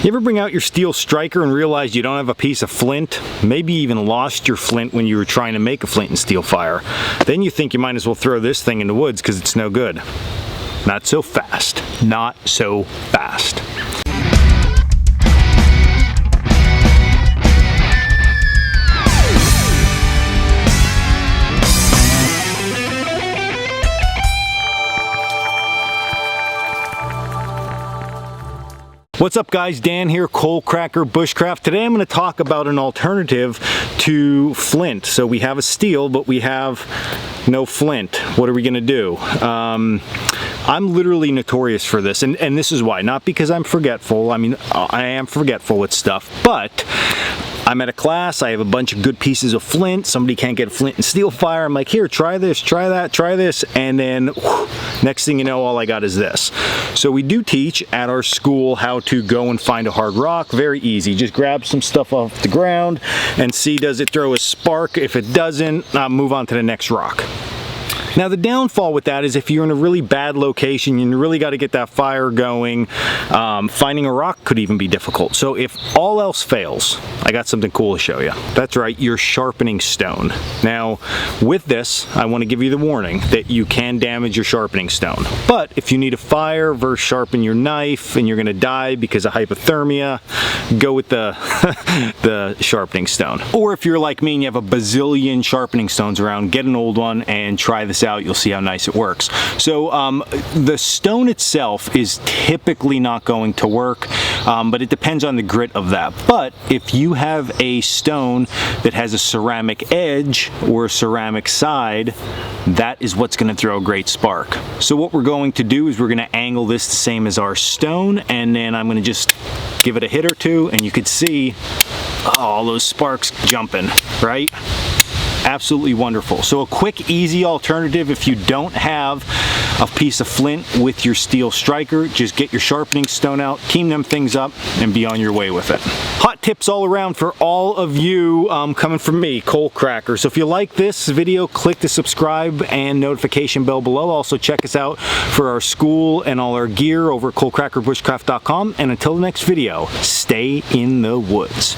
You ever bring out your steel striker and realize you don't have a piece of flint? Maybe you even lost your flint when you were trying to make a flint and steel fire. Then you think you might as well throw this thing in the woods because it's no good. Not so fast. Not so fast. What's up guys, Dan here, Coalcracker, Bushcraft. Today I'm going to talk about an alternative to flint. So we have a steel, but we have no flint. What are we going to do? I'm literally notorious for this, and this is why. Not because I'm forgetful. I mean, I am forgetful with stuff, but I'm at a class, I have a bunch of good pieces of flint, somebody can't get a flint and steel fire, I'm like, here, try this, try that, try this, and then whew, next thing you know, all I got is this. So we do teach at our school how to go and find a hard rock. Very easy, just grab some stuff off the ground and see, does it throw a spark? If it doesn't, move on to the next rock. Now the downfall with that is if you're in a really bad location, you really got to get that fire going. Finding a rock could even be difficult. So if all else fails, I got something cool to show you. That's right, your sharpening stone. Now with this, I want to give you the warning that you can damage your sharpening stone. But if you need a fire versus sharpen your knife and you're going to die because of hypothermia, go with the, the sharpening stone. Or if you're like me and you have a bazillion sharpening stones around, get an old one and try this out. You'll see how nice it works. So the stone itself is typically not going to work, but it depends on the grit of that. But if you have a stone that has a ceramic edge or a ceramic side, that is what's going to throw a great spark. So what we're going to do is we're going to angle this the same as our stone, and then I'm going to just give it a hit or two, and you could see all those sparks jumping, right? Absolutely wonderful. So a quick, easy alternative if you don't have a piece of flint with your steel striker, just get your sharpening stone out, team them things up, and be on your way with it. Hot tips all around for all of you coming from me, Coalcracker. So if you like this video, click the subscribe and notification bell below. Also check us out for our school and all our gear over at coalcrackerbushcraft.com. And until the next video, stay in the woods.